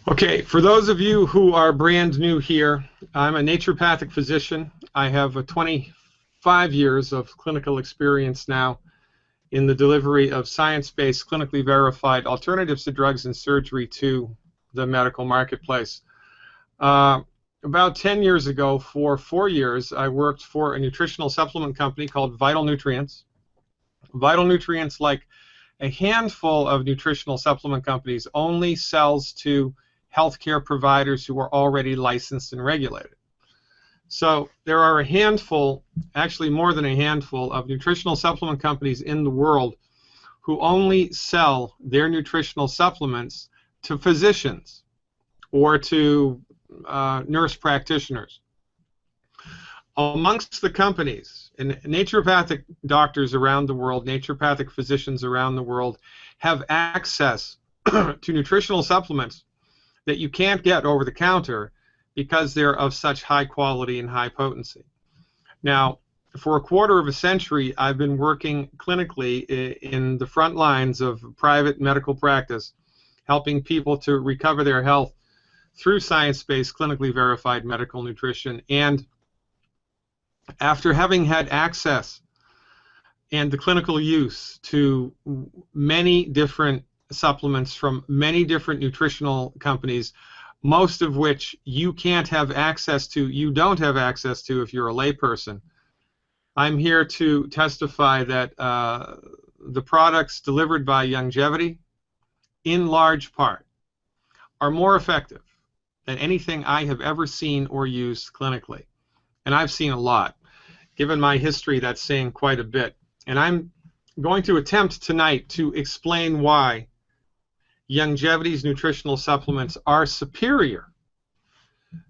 Okay, for those of you who are brand new here, I'm a naturopathic physician. I have 25 years of clinical experience now in the delivery of science-based, clinically verified alternatives to drugs and surgery to the medical marketplace. About 10 years ago, for 4 years, I worked for a nutritional supplement company called Vital Nutrients. Vital Nutrients, like a handful of nutritional supplement companies, only sells to healthcare providers who are already licensed and regulated. So there are a handful, actually more than a handful, of nutritional supplement companies in the world who only sell their nutritional supplements to physicians or to nurse practitioners. Amongst the companies, and naturopathic doctors around the world, naturopathic physicians around the world have access to nutritional supplements that you can't get over the counter because they're of such high quality and high potency. Now, for a quarter of a century, I've been working clinically in the front lines of private medical practice, helping people to recover their health through science-based, clinically verified medical nutrition. And after having had access and the clinical use to many different supplements from many different nutritional companies, most of which you can't have access to, you don't have access to if you're a layperson, I'm here to testify that the products delivered by Youngevity, in large part, are more effective than anything I have ever seen or used clinically. And I've seen a lot. Given my history, that's saying quite a bit. And I'm going to attempt tonight to explain why Youngevity's nutritional supplements are superior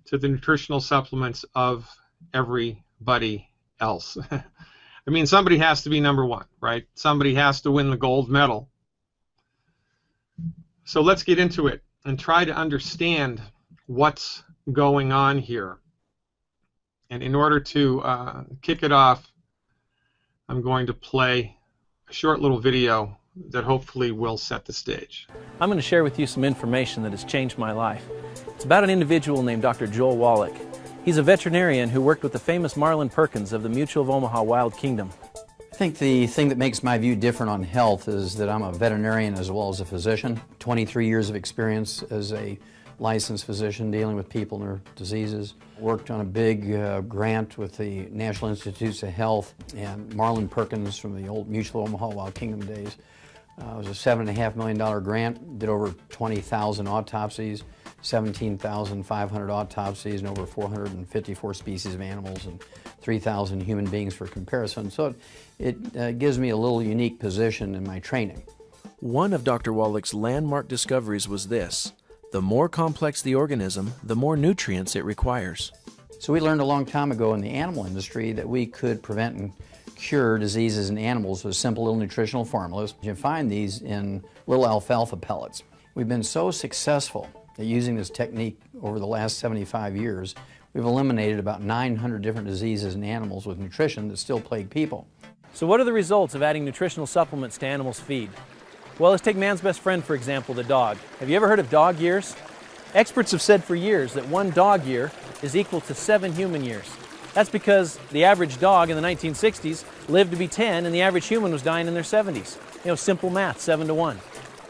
to the nutritional supplements of everybody else. I mean, somebody has to be number one, right? Somebody has to win the gold medal. So let's get into it and try to understand what's going on here. And in order to kick it off, I'm going to play a short little video that hopefully will set the stage. I'm going to share with you some information that has changed my life. It's about an individual named Dr. Joel Wallach. He's a veterinarian who worked with the famous Marlin Perkins of the Mutual of Omaha Wild Kingdom. I think the thing that makes my view different on health is that I'm a veterinarian as well as a physician. 23 years of experience as a licensed physician dealing with people and their diseases. Worked on a big grant with the National Institutes of Health and Marlin Perkins from the old Mutual of Omaha Wild Kingdom days. It was a $7.5 million grant, did over 20,000 autopsies, 17,500 autopsies, and over 454 species of animals and 3,000 human beings for comparison. So it gives me a little unique position in my training. One of Dr. Wallach's landmark discoveries was this: the more complex the organism, the more nutrients it requires. So we learned a long time ago in the animal industry that we could prevent and cure diseases in animals with simple little nutritional formulas. You find these in little alfalfa pellets. We've been so successful at using this technique over the last 75 years, we've eliminated about 900 different diseases in animals with nutrition that still plague people. So what are the results of adding nutritional supplements to animals' feed? Well, let's take man's best friend, for example, the dog. Have you ever heard of dog years? Experts have said for years that 1 dog year is equal to 7 human years. That's because the average dog in the 1960s lived to be 10 and the average human was dying in their 70s. You know, simple math, 7 to 1.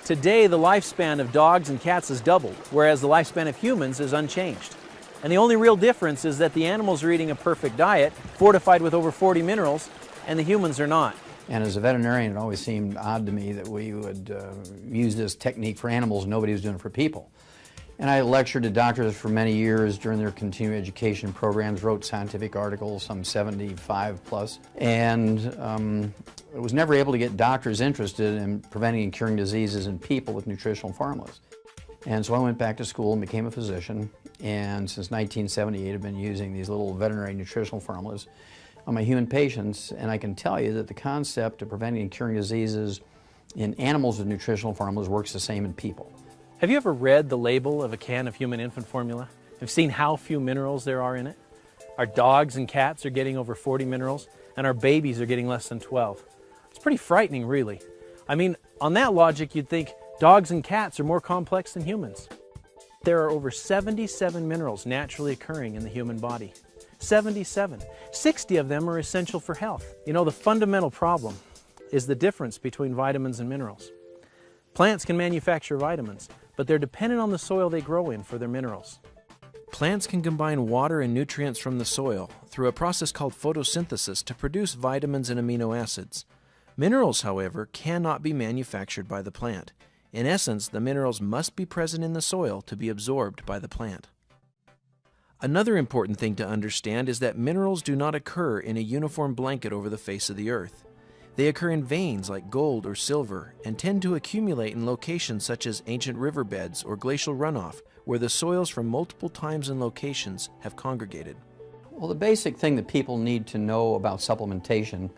Today, the lifespan of dogs and cats has doubled, whereas the lifespan of humans is unchanged. And the only real difference is that the animals are eating a perfect diet, fortified with over 40 minerals, and the humans are not. And as a veterinarian, it always seemed odd to me that we would use this technique for animals and nobody was doing it for people. And I lectured to doctors for many years during their continuing education programs, wrote scientific articles, some 75 plus, and I was never able to get doctors interested in preventing and curing diseases in people with nutritional formulas. And so I went back to school and became a physician, and since 1978 I've been using these little veterinary nutritional formulas on my human patients, and I can tell you that the concept of preventing and curing diseases in animals with nutritional formulas works the same in people. Have you ever read the label of a can of human infant formula? Have seen how few minerals there are in it? Our dogs and cats are getting over 40 minerals, and our babies are getting less than 12. It's pretty frightening, really. I mean, on that logic, you'd think dogs and cats are more complex than humans. There are over 77 minerals naturally occurring in the human body. 77. 60 of them are essential for health. You know, the fundamental problem is the difference between vitamins and minerals. Plants can manufacture vitamins, but they're dependent on the soil they grow in for their minerals. Plants can combine water and nutrients from the soil through a process called photosynthesis to produce vitamins and amino acids. Minerals, however, cannot be manufactured by the plant. In essence, the minerals must be present in the soil to be absorbed by the plant. Another important thing to understand is that minerals do not occur in a uniform blanket over the face of the earth. They occur in veins like gold or silver and tend to accumulate in locations such as ancient riverbeds or glacial runoff, where the soils from multiple times and locations have congregated. Well, the basic thing that people need to know about supplementation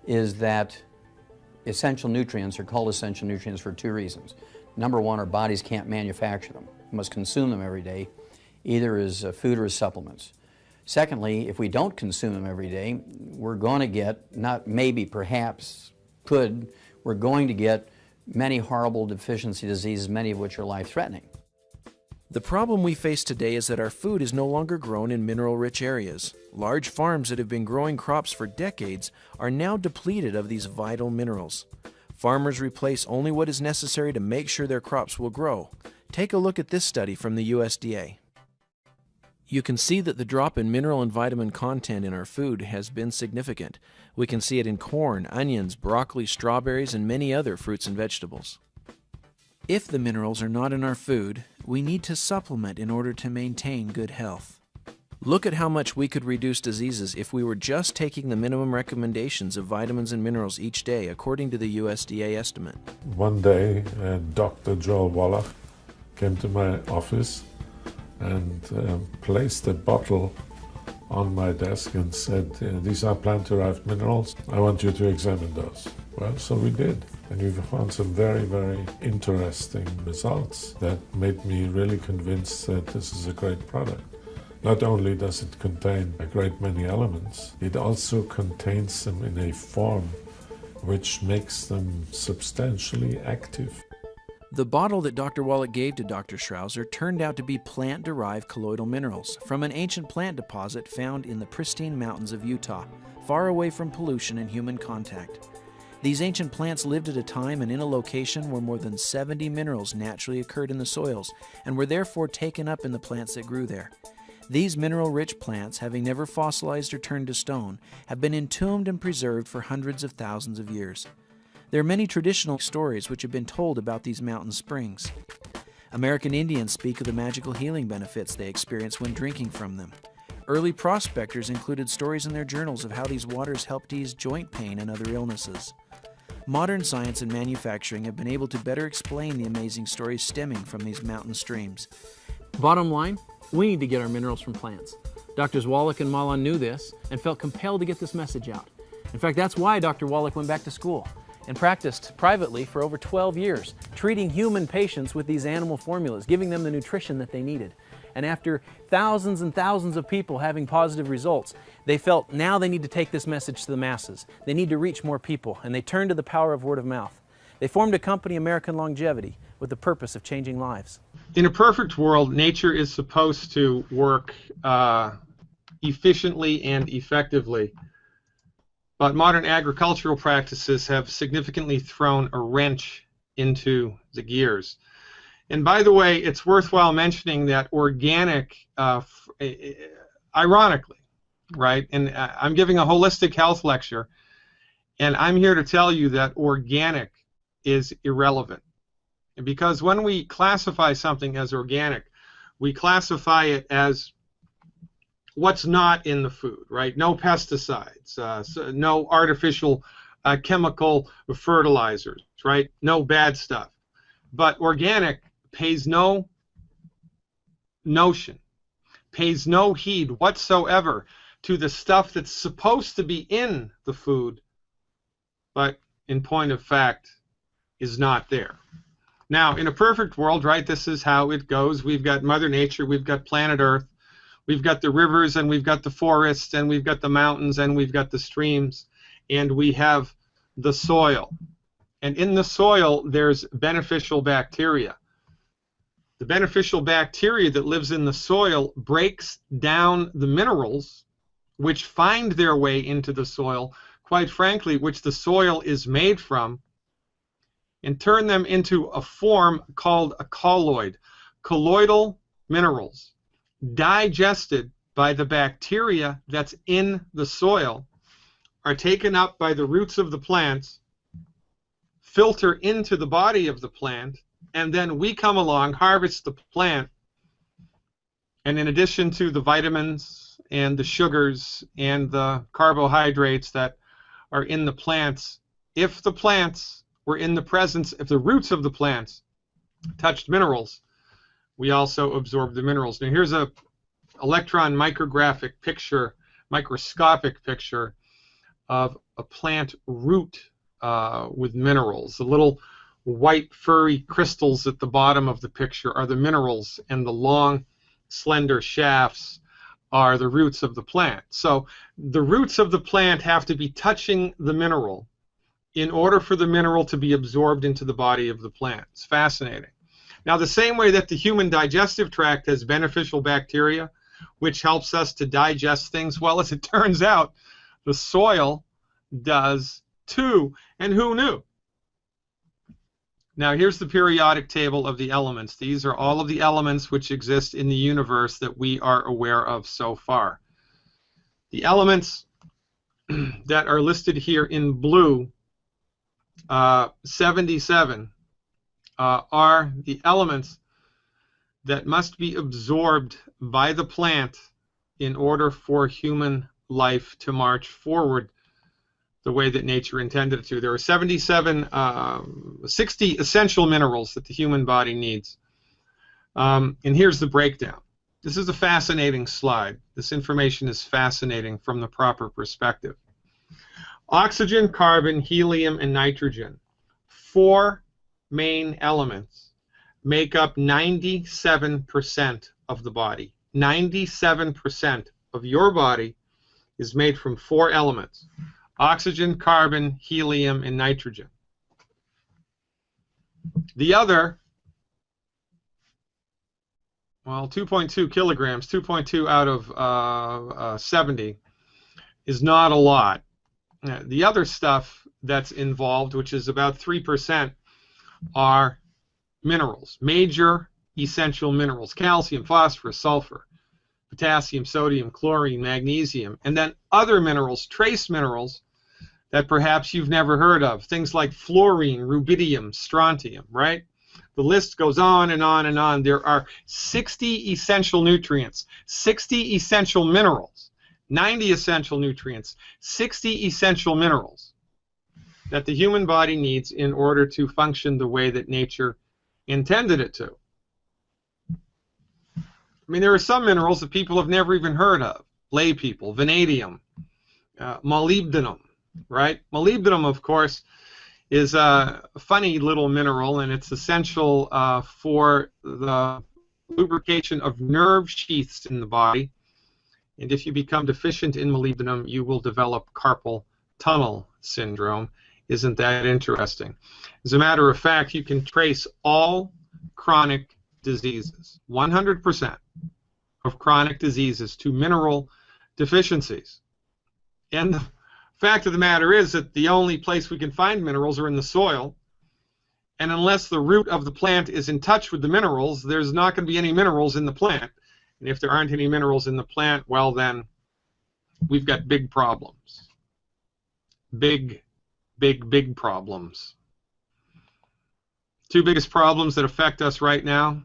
is that essential nutrients are called essential nutrients for two reasons. Number one, our bodies can't manufacture them. We must consume them every day, either as food or as supplements. Secondly, if we don't consume them every day, we're going to get, not maybe, perhaps, we're going to get many horrible deficiency diseases, many of which are life-threatening. The problem we face today is that our food is no longer grown in mineral-rich areas. Large farms that have been growing crops for decades are now depleted of these vital minerals. Farmers replace only what is necessary to make sure their crops will grow. Take a look at this study from the USDA. You can see that the drop in mineral and vitamin content in our food has been significant. We can see it in corn, onions, broccoli, strawberries, and many other fruits and vegetables. If the minerals are not in our food, we need to supplement in order to maintain good health. Look at how much we could reduce diseases if we were just taking the minimum recommendations of vitamins and minerals each day, according to the USDA estimate. One day, Dr. Joel Wallach came to my office and placed a bottle on my desk and said, these are plant-derived minerals. I want you to examine those. Well, so we did. And we found some very, very interesting results that made me really convinced that this is a great product. Not only does it contain a great many elements, it also contains them in a form which makes them substantially active. The bottle that Dr. Wallach gave to Dr. Schrouser turned out to be plant-derived colloidal minerals from an ancient plant deposit found in the pristine mountains of Utah, far away from pollution and human contact. These ancient plants lived at a time and in a location where more than 70 minerals naturally occurred in the soils and were therefore taken up in the plants that grew there. These mineral-rich plants, having never fossilized or turned to stone, have been entombed and preserved for hundreds of thousands of years. There are many traditional stories which have been told about these mountain springs. American Indians speak of the magical healing benefits they experience when drinking from them. Early prospectors included stories in their journals of how these waters helped ease joint pain and other illnesses. Modern science and manufacturing have been able to better explain the amazing stories stemming from these mountain streams. Bottom line, we need to get our minerals from plants. Drs. Wallach and Malan knew this and felt compelled to get this message out. In fact, that's why Dr. Wallach went back to school and practiced privately for over 12 years, treating human patients with these animal formulas, giving them the nutrition that they needed. And after thousands and thousands of people having positive results, they felt now they need to take this message to the masses. They need to reach more people, and they turned to the power of word of mouth. They formed a company, American Longevity, with the purpose of changing lives. In a perfect world, nature is supposed to work efficiently and effectively. But modern agricultural practices have significantly thrown a wrench into the gears. And by the way, it's worthwhile mentioning that organic, ironically, right, and I'm giving a holistic health lecture, and I'm here to tell you that organic is irrelevant. Because when we classify something as organic, we classify it as what's not in the food, right? No pesticides, no artificial chemical fertilizers, right? No bad stuff. But organic pays no notion, pays no heed whatsoever to the stuff that's supposed to be in the food, but in point of fact is not there. Now, in a perfect world, right, this is how it goes. We've got Mother Nature, we've got planet Earth, we've got the rivers, and we've got the forests, and we've got the mountains, and we've got the streams, and we have the soil. And in the soil, there's beneficial bacteria. The beneficial bacteria that lives in the soil breaks down the minerals which find their way into the soil, quite frankly, which the soil is made from, and turn them into a form called a colloid. Colloidal minerals, digested by the bacteria that's in the soil, are taken up by the roots of the plants, filter into the body of the plant, and then we come along, harvest the plant, and in addition to the vitamins and the sugars and the carbohydrates that are in the plants, if the plants were in the presence, if the roots of the plants touched minerals, we also absorb the minerals. Now here's a electron microscopic picture of a plant root with minerals. The little white furry crystals at the bottom of the picture are the minerals, and the long slender shafts are the roots of the plant. So the roots of the plant have to be touching the mineral in order for the mineral to be absorbed into the body of the plant. It's fascinating. Now, the same way that the human digestive tract has beneficial bacteria, which helps us to digest things, well, as it turns out, the soil does too. And who knew? Now, here's the periodic table of the elements. These are all of the elements which exist in the universe that we are aware of so far. The elements that are listed here in blue, 77, are the elements that must be absorbed by the plant in order for human life to march forward the way that nature intended it to. There are 60 essential minerals that the human body needs. And here's the breakdown. This is a fascinating slide. This information is fascinating from the proper perspective. Oxygen, carbon, helium, and nitrogen, 4 main elements, make up 97% of the body. 97% of your body is made from 4 elements: oxygen, carbon, helium, and nitrogen. The other, well, 2.2 kilograms, 2.2 out of 70 is not a lot. The other stuff that's involved, which is about 3%, are minerals, major essential minerals: calcium, phosphorus, sulfur, potassium, sodium, chlorine, magnesium, and then other minerals, trace minerals, that perhaps you've never heard of, things like fluorine, rubidium, strontium, right? The list goes on and on and on. There are 60 essential nutrients, 60 essential minerals, 90 essential nutrients, 60 essential minerals that the human body needs in order to function the way that nature intended it to. I mean, there are some minerals that people have never even heard of. Lay people: vanadium, molybdenum, right? Molybdenum, of course, is a funny little mineral, and it's essential for the lubrication of nerve sheaths in the body. And if you become deficient in molybdenum, you will develop carpal tunnel syndrome. Isn't that interesting? As a matter of fact, you can trace all chronic diseases, 100% of chronic diseases, to mineral deficiencies. And the fact of the matter is that the only place we can find minerals are in the soil, and unless the root of the plant is in touch with the minerals, there's not going to be any minerals in the plant. And if there aren't any minerals in the plant, well, then we've got big problems. Big problems. 2 biggest problems that affect us right now: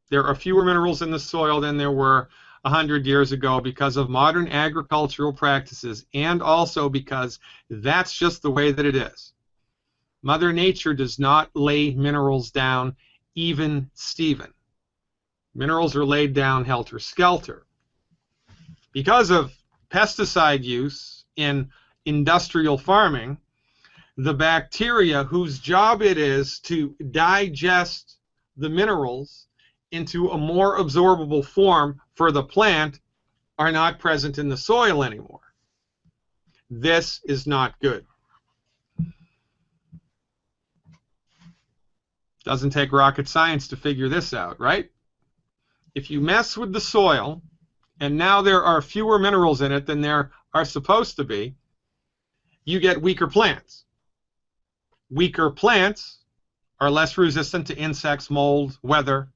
there are fewer minerals in the soil than there were 100 years ago because of modern agricultural practices, and also because that's just the way that it is. Mother Nature does not lay minerals down even Steven. Minerals are laid down helter-skelter. Because of pesticide use in industrial farming, the bacteria whose job it is to digest the minerals into a more absorbable form for the plant are not present in the soil anymore. This is not good. Doesn't take rocket science to figure this out, right? If you mess with the soil, and now there are fewer minerals in it than there are supposed to be, you get weaker plants. Weaker plants are less resistant to insects, mold, weather.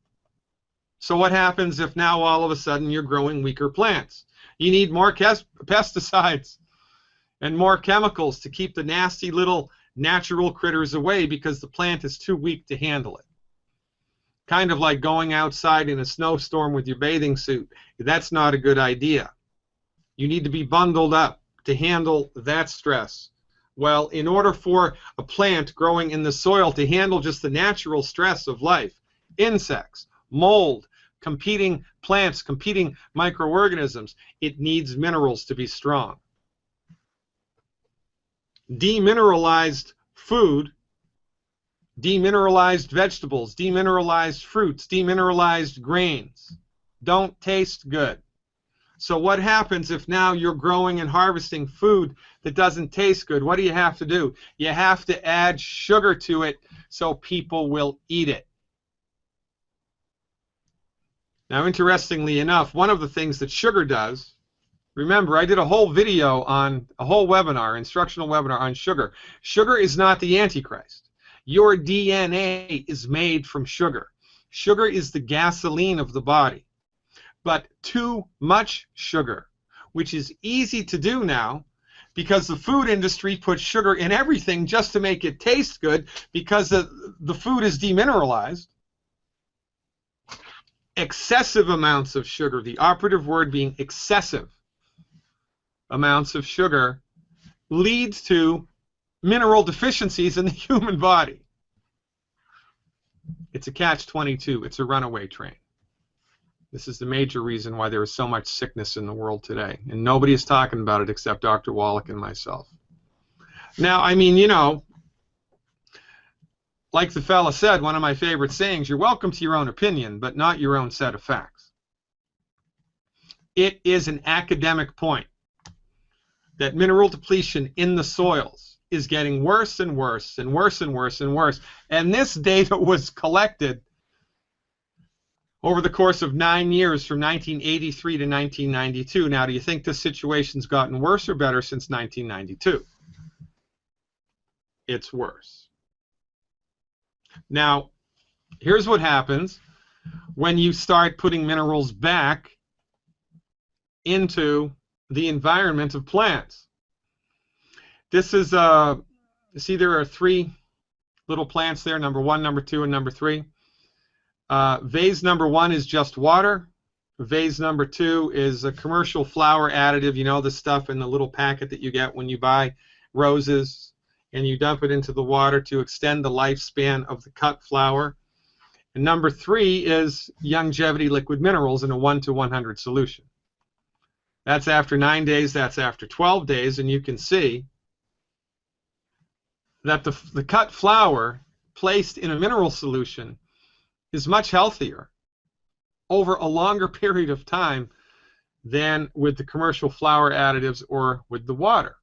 So what happens if now all of a sudden you're growing weaker plants? You need more pesticides and more chemicals to keep the nasty little natural critters away because the plant is too weak to handle it. Kind of like going outside in a snowstorm with your bathing suit. That's not a good idea. You need to be bundled up to handle that stress. Well, in order for a plant growing in the soil to handle just the natural stress of life, insects, mold, competing plants, competing microorganisms, it needs minerals to be strong. Demineralized food, demineralized vegetables, demineralized fruits, demineralized grains don't taste good. So what happens if now you're growing and harvesting food that doesn't taste good? What do you have to do? You have to add sugar to it so people will eat it. Now, interestingly enough, one of the things that sugar does, remember, I did a whole video on, a whole webinar, instructional webinar on sugar. Sugar is not the Antichrist. Your DNA is made from sugar. Sugar is the gasoline of the body. But too much sugar, which is easy to do now because the food industry puts sugar in everything just to make it taste good because the food is demineralized. Excessive amounts of sugar, the operative word being excessive amounts of sugar, leads to mineral deficiencies in the human body. It's a catch-22. It's a runaway train. This is the major reason why there is so much sickness in the world today. And nobody is talking about it except Dr. Wallach and myself. Now, I mean, you know, like the fella said, one of my favorite sayings, you're welcome to your own opinion, but not your own set of facts. It is an academic point that mineral depletion in the soils is getting worse and worse and worse and worse and worse. And this data was collected over the course of 9 years from 1983 to 1992. Now, do you think the situation's gotten worse or better since 1992? It's worse. Now, here's what happens when you start putting minerals back into the environment of plants. This is, see there are 3 little plants there, number 1, number 2, and number 3. Vase number 1 is just water. Vase number 2 is a commercial flower additive, you know, the stuff in the little packet that you get when you buy roses, and you dump it into the water to extend the lifespan of the cut flower. And number 3 is longevity liquid minerals in a 1:100 solution. That's after 9 days, that's after 12 days, and you can see that the cut flower placed in a mineral solution is much healthier over a longer period of time than with the commercial flower additives or with the water.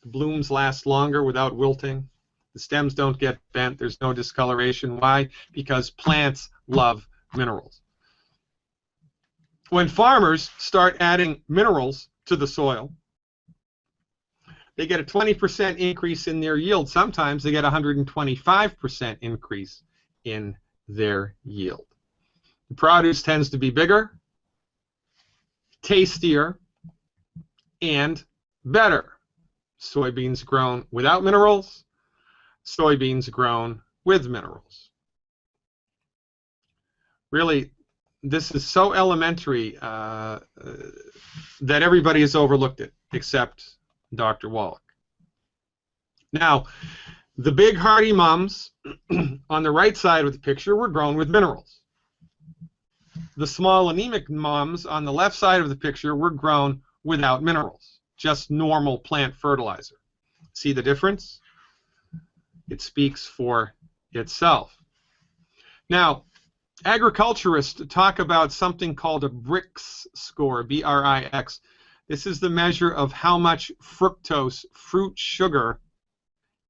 The blooms last longer without wilting. The stems don't get bent. There's no discoloration. Why? Because plants love minerals. When farmers start adding minerals to the soil, they get a 20% increase in their yield. Sometimes they get a 125% increase in their yield. The produce tends to be bigger, tastier, and better. Soybeans grown without minerals, soybeans grown with minerals. Really, this is so elementary that everybody has overlooked it, except Dr. Wallach. Now, the big hardy mums on the right side of the picture were grown with minerals. The small anemic mums on the left side of the picture were grown without minerals, just normal plant fertilizer. See the difference? It speaks for itself. Now, agriculturists talk about something called a BRIX score, B-R-I-X. This is the measure of how much fructose, fruit sugar,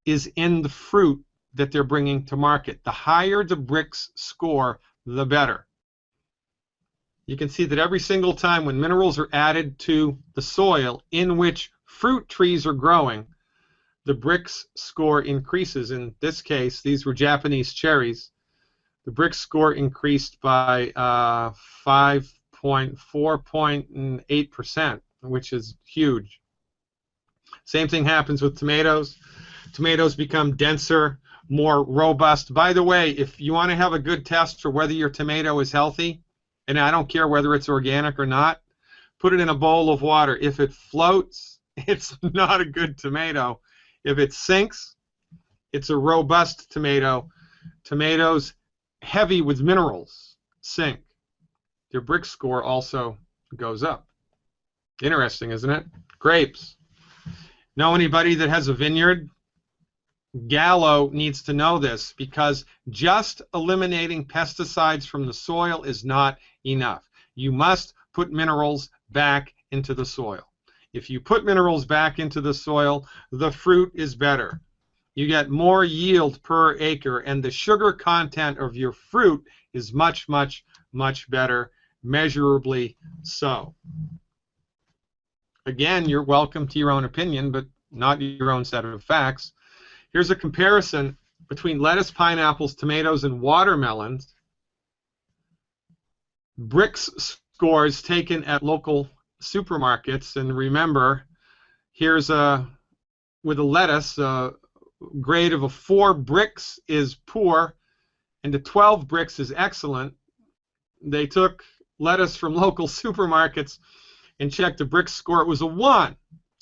is in the fruit that they're bringing to market. The higher the BRICS score, the better. You can see that every single time when minerals are added to the soil in which fruit trees are growing, the BRICS score increases. In this case, these were Japanese cherries. The BRICS score increased by 4.8%, which is huge. Same thing happens with tomatoes. Tomatoes become denser, more robust. By the way, if you want to have a good test for whether your tomato is healthy, and I don't care whether it's organic or not, put it in a bowl of water. If it floats, it's not a good tomato. If it sinks, it's a robust tomato. Tomatoes heavy with minerals sink. Their BRICS score also goes up. Interesting, isn't it? Grapes. Know anybody that has a vineyard? Gallo needs to know this, because just eliminating pesticides from the soil is not enough. You must put minerals back into the soil. If you put minerals back into the soil, the fruit is better. You get more yield per acre, and the sugar content of your fruit is much, much, much better, measurably so. Again, you're welcome to your own opinion, but not your own set of facts. Here's a comparison between lettuce, pineapples, tomatoes, and watermelons. BRICS scores taken at local supermarkets. And remember, here's with a lettuce, a grade of a 4 BRICS is poor, and a 12 BRICS is excellent. They took lettuce from local supermarkets and checked the BRICS score. It was a 1.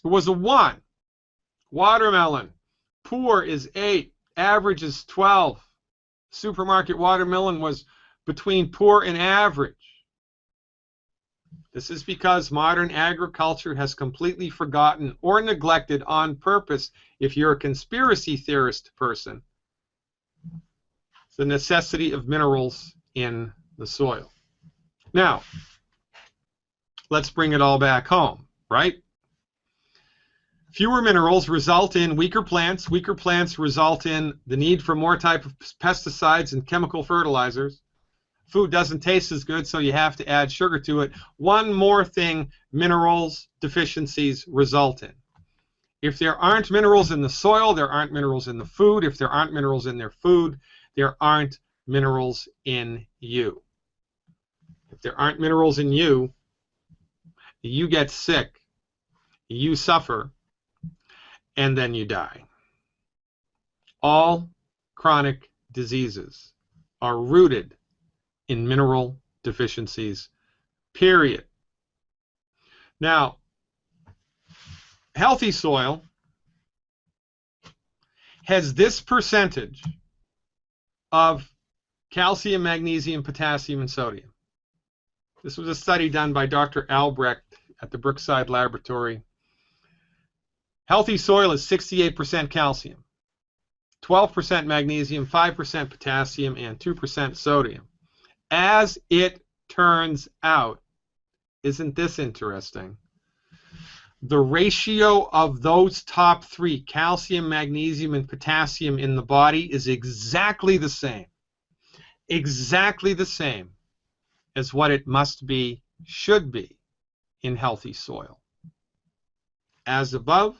It was a 1. Watermelon, poor is 8, average is 12. Supermarket watermelon was between poor and average. This is because modern agriculture has completely forgotten or neglected on purpose, if you're a conspiracy theorist person, the necessity of minerals in the soil. Now, let's bring it all back home, right? Fewer minerals result in weaker plants. Weaker plants result in the need for more type of pesticides and chemical fertilizers. Food doesn't taste as good, so you have to add sugar to it. One more thing minerals deficiencies result in. If there aren't minerals in the soil, there aren't minerals in the food. If there aren't minerals in their food, there aren't minerals in you. If there aren't minerals in you, you get sick, you suffer, and then you die. All chronic diseases are rooted in mineral deficiencies, period. Now, healthy soil has this percentage of calcium, magnesium, potassium, and sodium. This was a study done by Dr. Albrecht at the Brookside Laboratory. Healthy soil is 68% calcium, 12% magnesium, 5% potassium, and 2% sodium. As it turns out, isn't this interesting? The ratio of those top three, calcium, magnesium, and potassium in the body, is exactly the same as what it must be, should be, in healthy soil. As above,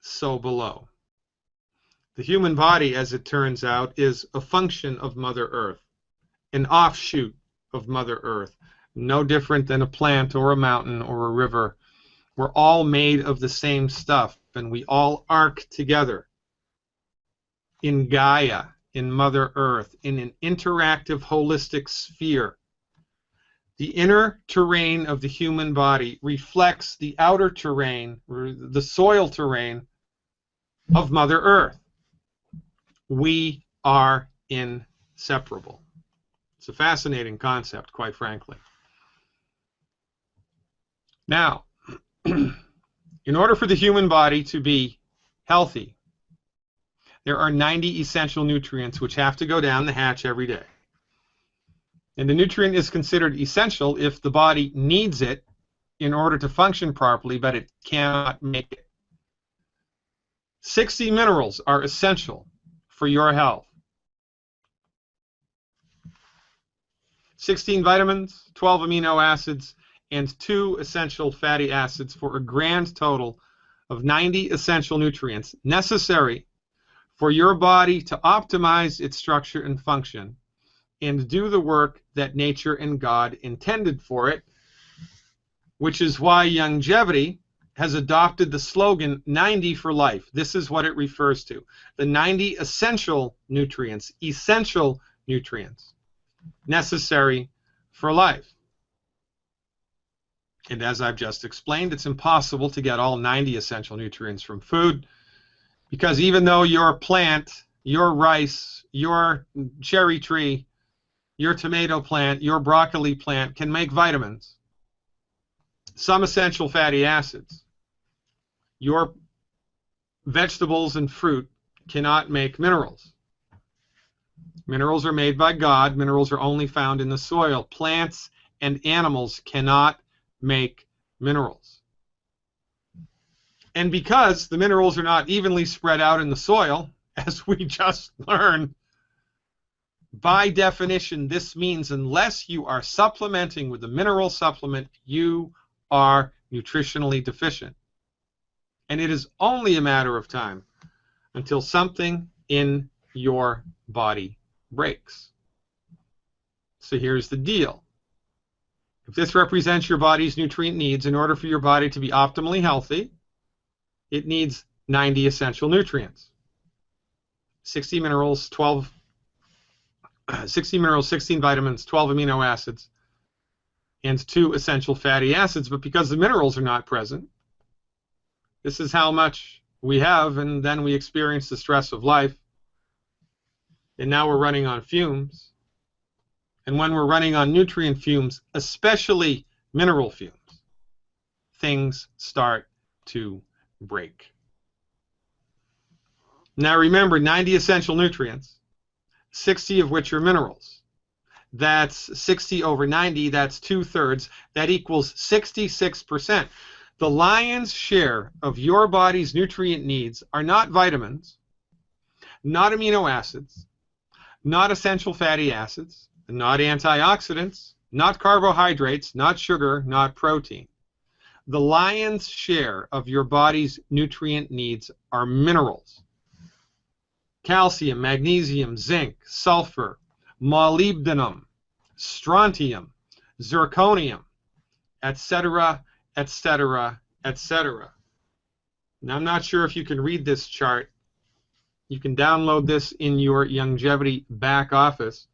so below. The human body, as it turns out, is a function of Mother Earth, an offshoot of Mother Earth, no different than a plant or a mountain or a river. We're all made of the same stuff, and we all arc together in Gaia, in Mother Earth, in an interactive, holistic sphere. The inner terrain of the human body reflects the outer terrain, or the soil terrain, of Mother Earth. We are inseparable. It's a fascinating concept, quite frankly. Now, in order for the human body to be healthy, there are 90 essential nutrients which have to go down the hatch every day. And the nutrient is considered essential if the body needs it in order to function properly, but it cannot make it. 60 minerals are essential for your health. 16 vitamins, 12 amino acids, and 2 essential fatty acids for a grand total of 90 essential nutrients necessary for your body to optimize its structure and function and do the work that nature and God intended for it, which is why longevity has adopted the slogan 90 for life. This is what it refers to. The 90 essential nutrients necessary for life. And as I've just explained, it's impossible to get all 90 essential nutrients from food, because even though your plant, your rice, your cherry tree, your tomato plant, your broccoli plant can make vitamins, some essential fatty acids, your vegetables and fruit cannot make minerals. Minerals are made by God. Minerals are only found in the soil. Plants and animals cannot make minerals. And because the minerals are not evenly spread out in the soil, as we just learned, by definition, this means unless you are supplementing with a mineral supplement, you are nutritionally deficient. And it is only a matter of time until something in your body breaks. So here's the deal. If this represents your body's nutrient needs, in order for your body to be optimally healthy, it needs 90 essential nutrients. 60 minerals, 16 vitamins, 12 amino acids, and 2 essential fatty acids. But because the minerals are not present, this is how much we have, and then we experience the stress of life. And now we're running on fumes. And when we're running on nutrient fumes, especially mineral fumes, things start to break. Now remember, 90 essential nutrients, 60 of which are minerals. That's 60 over 90, that's 2/3. That equals 66%. The lion's share of your body's nutrient needs are not vitamins, not amino acids, not essential fatty acids, not antioxidants, not carbohydrates, not sugar, not protein. The lion's share of your body's nutrient needs are minerals. Calcium, magnesium, zinc, sulfur, molybdenum, strontium, zirconium, etc., etc., etc. Now, I'm not sure if you can read this chart. You can download this in your longevity back office.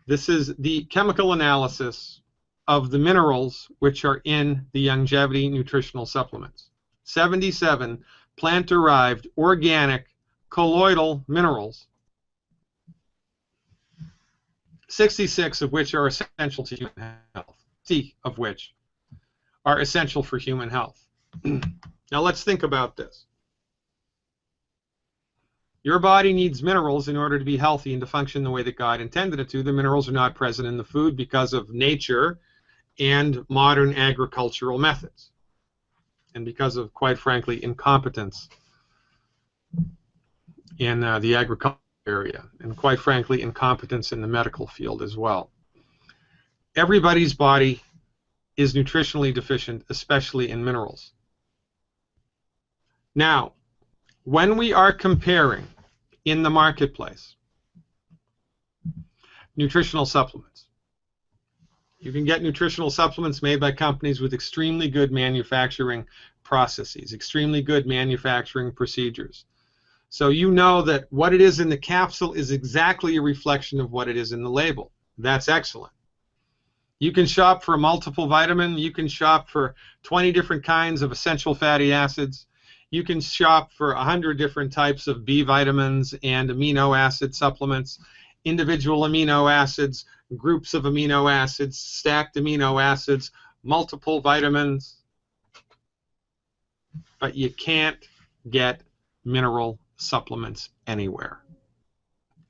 This is the chemical analysis of the minerals which are in the longevity nutritional supplements. 77 plant-derived, organic, colloidal minerals, 66 of which are essential to human health, 50 of which are essential for human health. Now let's think about this. Your body needs minerals in order to be healthy and to function the way that God intended it to. The minerals are not present in the food because of nature and modern agricultural methods, and because of, quite frankly, incompetence in the agricultural area, and quite frankly, incompetence in the medical field as well. Everybody's body is nutritionally deficient, especially in minerals. Now, when we are comparing in the marketplace nutritional supplements, you can get nutritional supplements made by companies with extremely good manufacturing processes, extremely good manufacturing procedures. So you know that what it is in the capsule is exactly a reflection of what it is in the label. That's excellent. You can shop for a multiple vitamin. You can shop for 20 different kinds of essential fatty acids. You can shop for 100 different types of B vitamins and amino acid supplements, individual amino acids, groups of amino acids, stacked amino acids, multiple vitamins. But you can't get mineral supplements anywhere.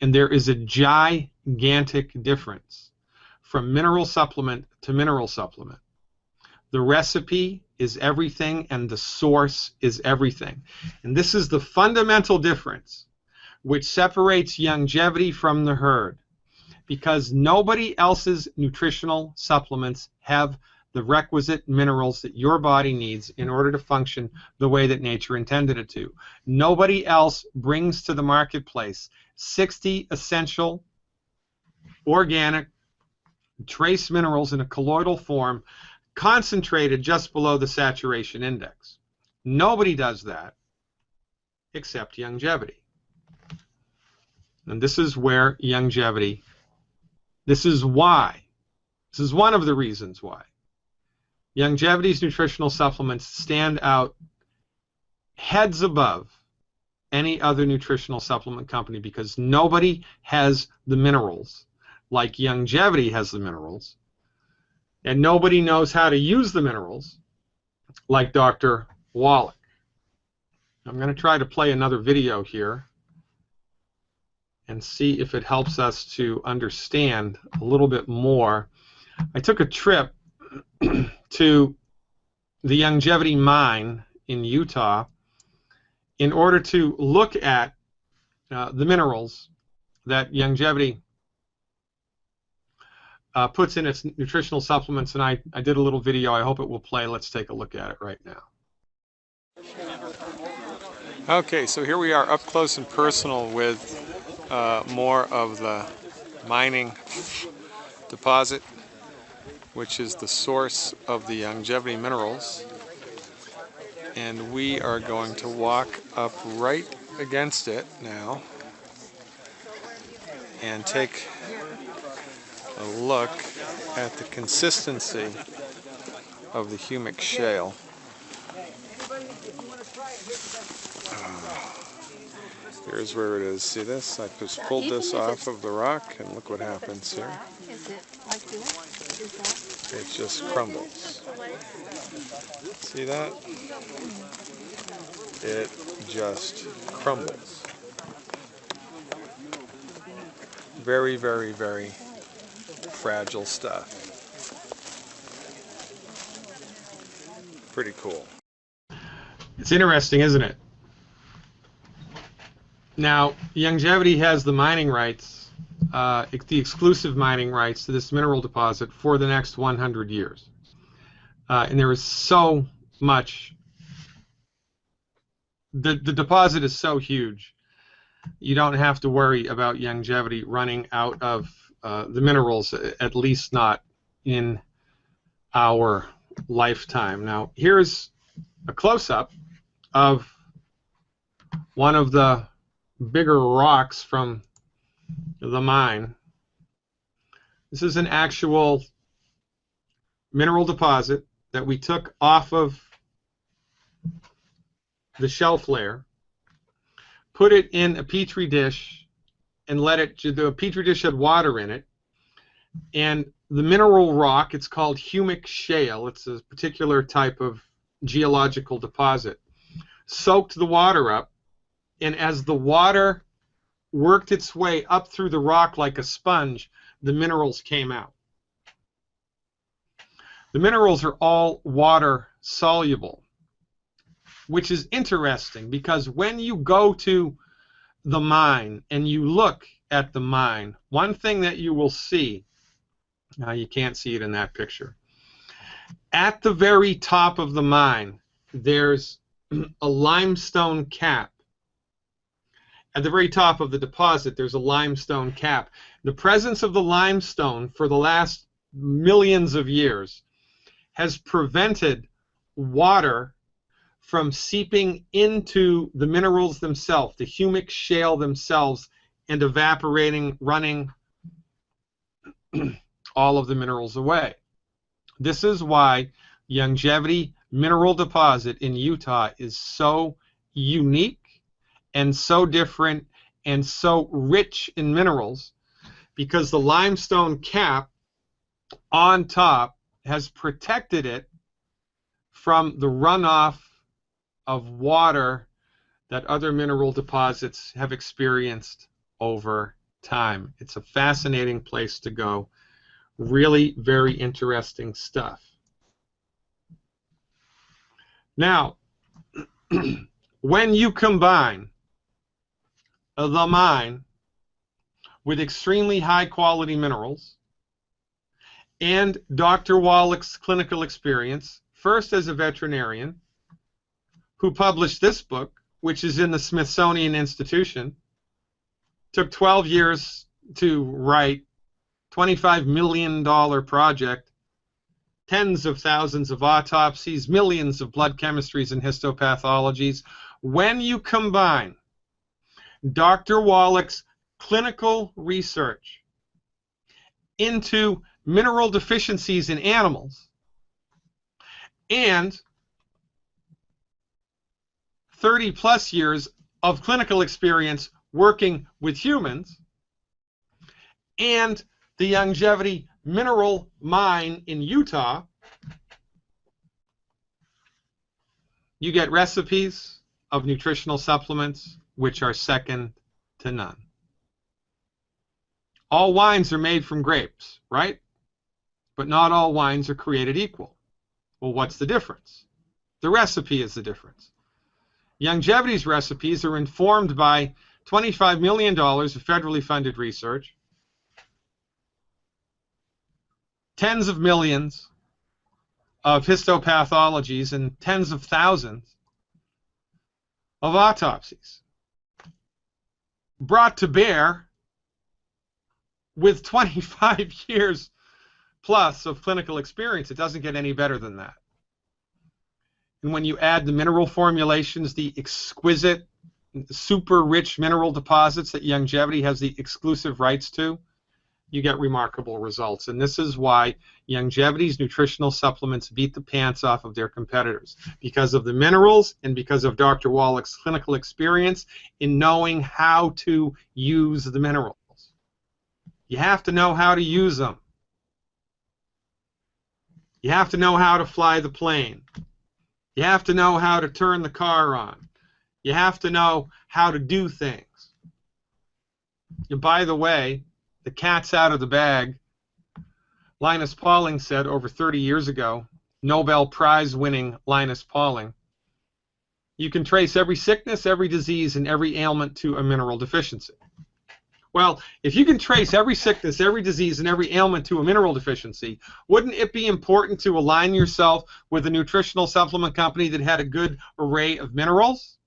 And there is a gigantic difference from mineral supplement to mineral supplement. The recipe is everything and the source is everything. And this is the fundamental difference which separates longevity from the herd, because nobody else's nutritional supplements have the requisite minerals that your body needs in order to function the way that nature intended it to. Nobody else brings to the marketplace 60 essential organic trace minerals in a colloidal form, concentrated just below the saturation index. Nobody does that except longevity. And this is where longevity, this is why, this is one of the reasons why longevity's nutritional supplements stand out heads above any other nutritional supplement company, because nobody has the minerals like longevity has the minerals, and nobody knows how to use the minerals like Dr. Wallach. I'm going to try to play another video here and see if it helps us to understand a little bit more. I took a trip to the longevity mine in Utah in order to look at the minerals that longevity puts in its nutritional supplements, and I did a little video. I hope it will play. Let's take a look at it right now. Okay, so here we are up close and personal with more of the mining deposit, which is the source of the longevity minerals. And we are going to walk up right against it now and take a look at the consistency of the humic shale. Here's where it is. See this? I just pulled this off of the rock, and look what happens here. Is it like this? It just crumbles. See that? It just crumbles. Very, very, very fragile stuff. Pretty cool. It's interesting, isn't it? Now, longevity has the mining rights, the exclusive mining rights to this mineral deposit for the next 100 years. And there is so much. The deposit is so huge, you don't have to worry about longevity running out of the minerals, at least not in our lifetime. Now, here's a close-up of one of the bigger rocks from the mine. This is an actual mineral deposit that we took off of the shelf layer, put it in a petri dish, and let it, the petri dish had water in it, and the mineral rock, it's called humic shale, it's a particular type of geological deposit, soaked the water up, and as the water worked its way up through the rock like a sponge, the minerals came out. The minerals are all water soluble, which is interesting because when you go to the mine and you look at the mine, one thing that you will see, now you can't see it in that picture, at the very top of the mine there's a limestone cap. At the very top of the deposit there's a limestone cap. The presence of the limestone for the last millions of years has prevented water from seeping into the minerals themselves, the humic shale themselves, and evaporating, running all of the minerals away. This is why longevity mineral deposit in Utah is so unique and so different and so rich in minerals, because the limestone cap on top has protected it from the runoff of water that other mineral deposits have experienced over time. It's a fascinating place to go. Really very interesting stuff. Now, when you combine the mine with extremely high quality minerals, and Dr. Wallach's clinical experience, first as a veterinarian, who published this book, which is in the Smithsonian Institution, took 12 years to write, $25 million project, tens of thousands of autopsies, millions of blood chemistries and histopathologies. When you combine Dr. Wallach's clinical research into mineral deficiencies in animals and 30+ years of clinical experience working with humans, and the Youngevity mineral mine in Utah, you get recipes of nutritional supplements which are second to none. All wines are made from grapes, right? But not all wines are created equal. Well, what's the difference? The recipe is the difference. Youngevity's recipes are informed by $25 million of federally funded research, tens of millions of histopathologies, and tens of thousands of autopsies, brought to bear with 25 years plus of clinical experience. It doesn't get any better than that. And when you add the mineral formulations, the exquisite, super rich mineral deposits that Youngevity has the exclusive rights to, you get remarkable results. And this is why Youngevity's nutritional supplements beat the pants off of their competitors, because of the minerals and because of Dr. Wallach's clinical experience in knowing how to use the minerals. You have to know how to use them. You have to know how to fly the plane. You have to know how to turn the car on. You have to know how to do things. And by the way, the cat's out of the bag. Linus Pauling said over 30 years ago, Nobel Prize winning Linus Pauling, you can trace every sickness, every disease, and every ailment to a mineral deficiency. Well, if you can trace every sickness, every disease, and every ailment to a mineral deficiency, wouldn't it be important to align yourself with a nutritional supplement company that had a good array of minerals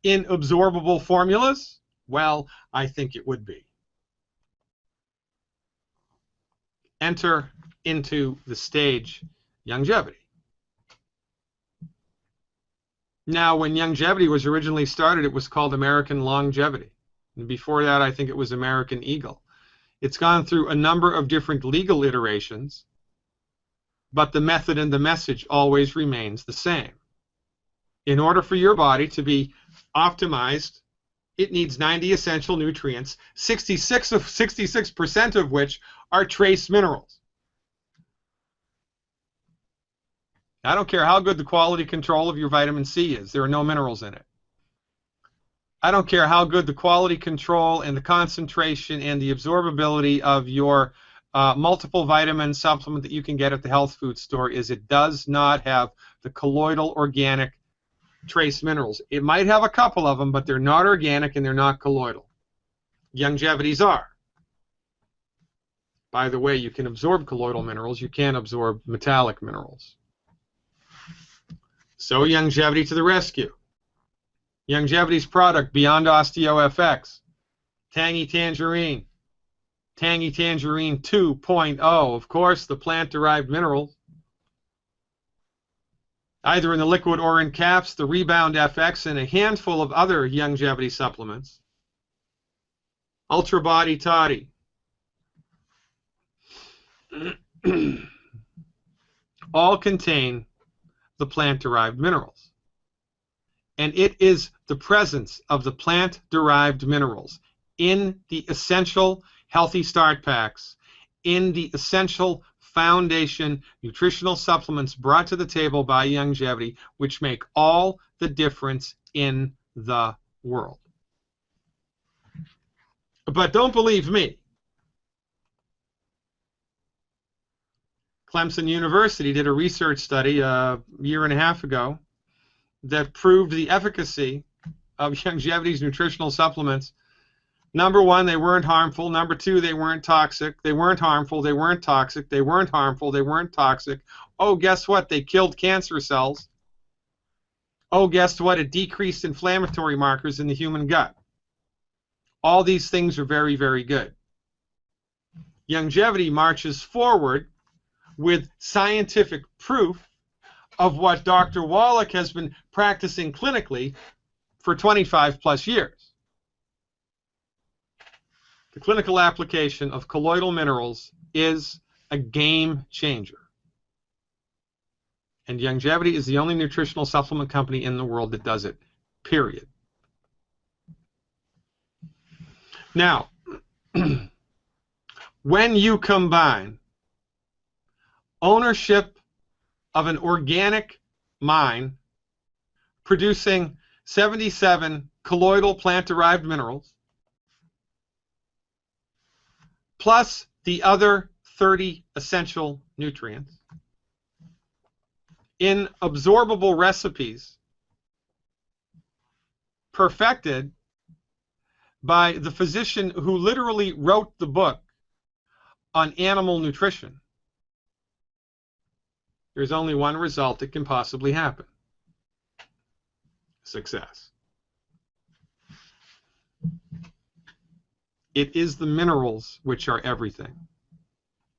in absorbable formulas? Well, I think it would be. Enter into the stage Youngevity. Now, when Youngevity was originally started, it was called American Longevity. And before that, I think it was American Eagle. It's gone through a number of different legal iterations, but the method and the message always remains the same. In order for your body to be optimized, it needs 90 essential nutrients, 66% of which are trace minerals. I don't care how good the quality control of your vitamin C is, there are no minerals in it. I don't care how good the quality control and the concentration and the absorbability of your multiple vitamin supplement that you can get at the health food store is, it does not have the colloidal organic trace minerals. It might have a couple of them, but they're not organic and they're not colloidal. Youngevity's are. By the way, you can absorb colloidal minerals, you can't absorb metallic minerals. So Youngevity to the rescue. Youngevity's product, Beyond OsteoFX, Tangy Tangerine, Tangy Tangerine 2.0, of course, the plant-derived minerals, either in the liquid or in caps, the Rebound FX, and a handful of other Youngevity supplements. Ultra Body Toddy. All contain the plant-derived minerals. And it is the presence of the plant-derived minerals in the essential Healthy Start Packs, in the essential foundation nutritional supplements brought to the table by Youngevity, which make all the difference in the world. But don't believe me. Clemson University did a research study a year and a half ago that proved the efficacy of Youngevity's nutritional supplements. Number one, they weren't harmful. Number two, they weren't toxic. They weren't harmful. They weren't toxic. They weren't harmful. They weren't toxic. Oh, guess what? They killed cancer cells. Oh, guess what? It decreased inflammatory markers in the human gut. All these things are very, very good. Youngevity marches forward with scientific proof of what Dr. Wallach has been practicing clinically for 25 plus years. The clinical application of colloidal minerals is a game changer. And Youngevity is the only nutritional supplement company in the world that does it, period. Now, when you combine ownership of an organic mine producing 77 colloidal plant-derived minerals, plus the other 30 essential nutrients, in absorbable recipes perfected by the physician who literally wrote the book on animal nutrition, there's only one result that can possibly happen: success. It is the minerals which are everything.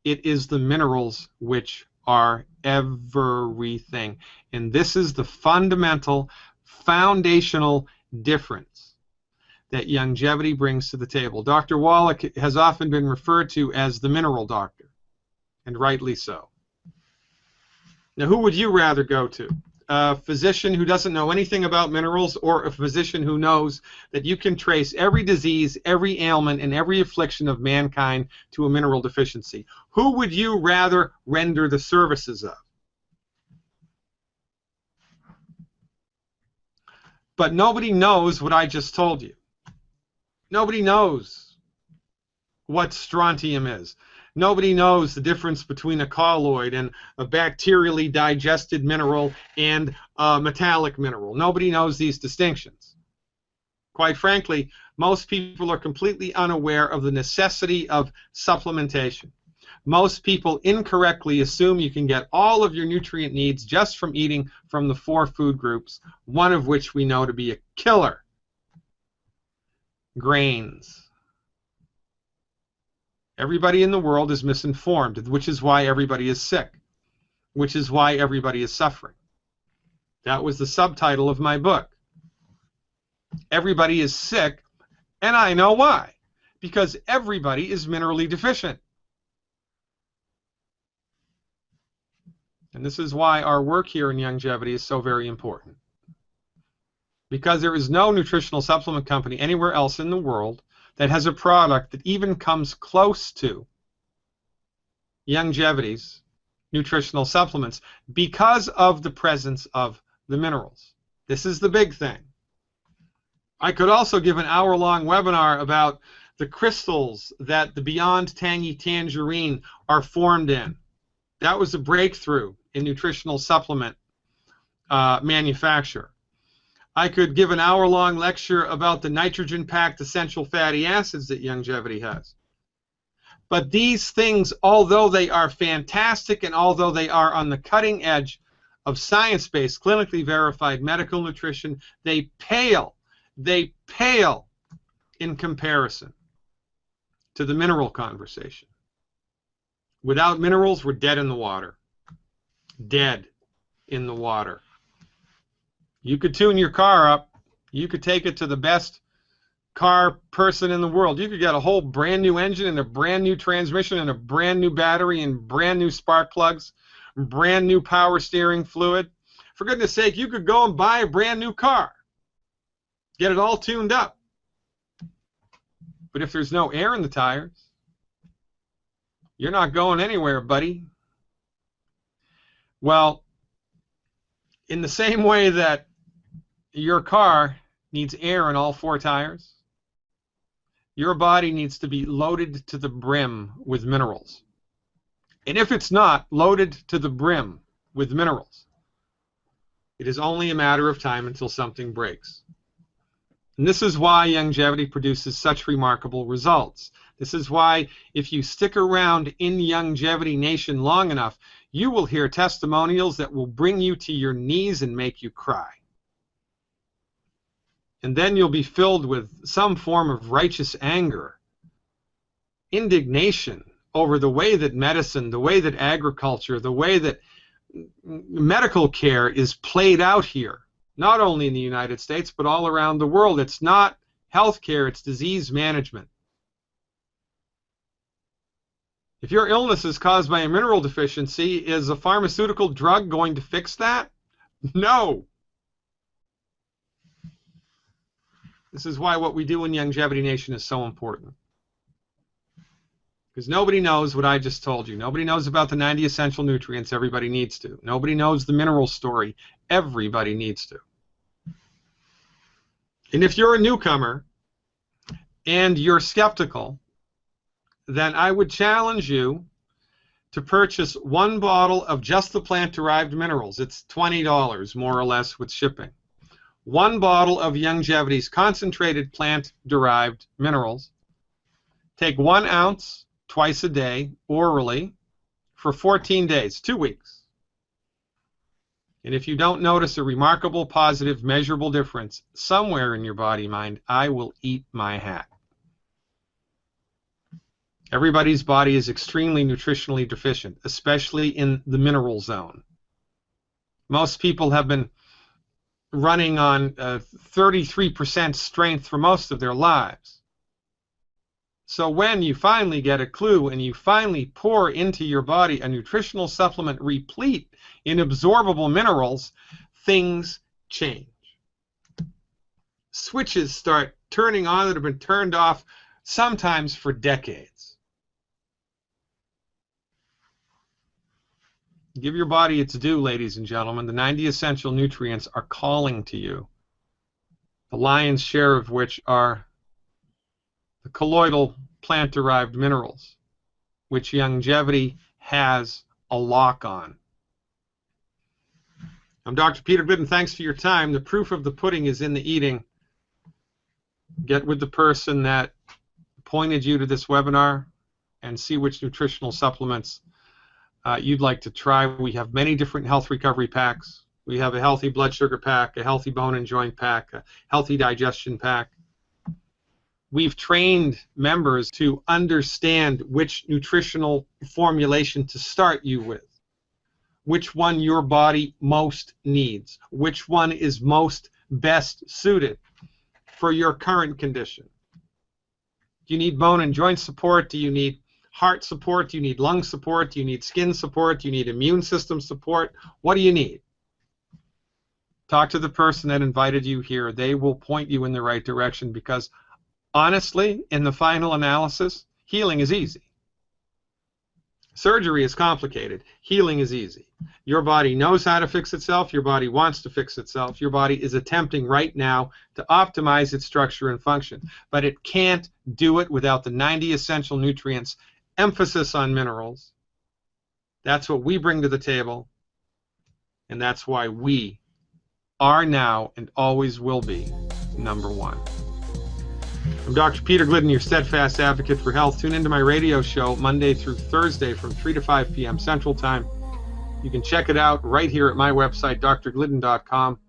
It is the minerals which are everything. And this is the fundamental, foundational difference that Youngevity brings to the table. Dr. Wallach has often been referred to as the mineral doctor, and rightly so. Now, who would you rather go to? A physician who doesn't know anything about minerals, or a physician who knows that you can trace every disease, every ailment, and every affliction of mankind to a mineral deficiency? Who would you rather render the services of? But nobody knows what I just told you. Nobody knows what strontium is. Nobody knows the difference between a colloid and a bacterially digested mineral and a metallic mineral. Nobody knows these distinctions. Quite frankly, most people are completely unaware of the necessity of supplementation. Most people incorrectly assume you can get all of your nutrient needs just from eating from the 4 food groups, one of which we know to be a killer: grains. Everybody in the world is misinformed, which is why everybody is sick, which is why everybody is suffering. That was the subtitle of my book. Everybody is sick, and I know why. Because everybody is minerally deficient. And this is why our work here in Youngevity is so very important. Because there is no nutritional supplement company anywhere else in the world that has a product that even comes close to Youngevity's nutritional supplements because of the presence of the minerals. This is the big thing. I could also give an hour-long webinar about the crystals that the Beyond Tangy Tangerine are formed in. That was a breakthrough in nutritional supplement manufacture. I could give an hour-long lecture about the nitrogen-packed essential fatty acids that Youngevity has. But these things, although they are fantastic and although they are on the cutting edge of science-based, clinically verified medical nutrition, they pale in comparison to the mineral conversation. Without minerals, we're dead in the water. Dead in the water. You could tune your car up. You could take it to the best car person in the world. You could get a whole brand new engine and a brand new transmission and a brand new battery and brand new spark plugs, brand new power steering fluid. For goodness sake, you could go and buy a brand new car. Get it all tuned up. But if there's no air in the tires, you're not going anywhere, buddy. Well, in the same way that your car needs air in all 4 tires, your body needs to be loaded to the brim with minerals. And if it's not loaded to the brim with minerals, it is only a matter of time until something breaks. And this is why longevity produces such remarkable results. This is why if you stick around in longevity nation long enough, you will hear testimonials that will bring you to your knees and make you cry. And then you'll be filled with some form of righteous anger, indignation over the way that medicine, the way that agriculture, the way that medical care is played out here, not only in the United States, but all around the world. It's not health care, it's disease management. If your illness is caused by a mineral deficiency, is a pharmaceutical drug going to fix that? No. This is why what we do in Longevity Nation is so important. Because nobody knows what I just told you. Nobody knows about the 90 essential nutrients. Everybody needs to. Nobody knows the mineral story. Everybody needs to. And if you're a newcomer and you're skeptical, then I would challenge you to purchase one bottle of just the plant-derived minerals. It's $20 more or less with shipping. One bottle of Longevity's concentrated plant-derived minerals. Take 1 ounce twice a day orally for 14 days, 2 weeks. And if you don't notice a remarkable, positive, measurable difference somewhere in your body, mind, I will eat my hat. Everybody's body is extremely nutritionally deficient, especially in the mineral zone. Most people have been running on 33% strength for most of their lives. So when you finally get a clue and you finally pour into your body a nutritional supplement replete in absorbable minerals, things change. Switches start turning on that have been turned off sometimes for decades. Give your body its due, ladies and gentlemen. The 90 essential nutrients are calling to you, the lion's share of which are the colloidal plant-derived minerals, which Longevity has a lock on. I'm Dr. Peter Glidden. Thanks for your time. The proof of the pudding is in the eating. Get with the person that pointed you to this webinar and see which nutritional supplements you'd like to try. We have many different health recovery packs. We have a healthy blood sugar pack, a healthy bone and joint pack, a healthy digestion pack. We've trained members to understand which nutritional formulation to start you with, which one your body most needs, which one is most best suited for your current condition. Do you need bone and joint support? Do you need heart support? Do you need lung support? Do you need skin support? Do you need immune system support? What do you need? Talk to the person that invited you here. They will point you in the right direction, because honestly, in the final analysis, healing is easy. Surgery is complicated. Healing is easy. Your body knows how to fix itself. Your body wants to fix itself. Your body is attempting right now to optimize its structure and function, but it can't do it without the 90 essential nutrients. Emphasis on minerals. That's what we bring to the table, and that's why we are now and always will be #1. I'm Dr. Peter Glidden, your steadfast advocate for health. Tune into my radio show Monday through Thursday from 3 to 5 p.m. Central Time. You can check it out right here at my website, drglidden.com.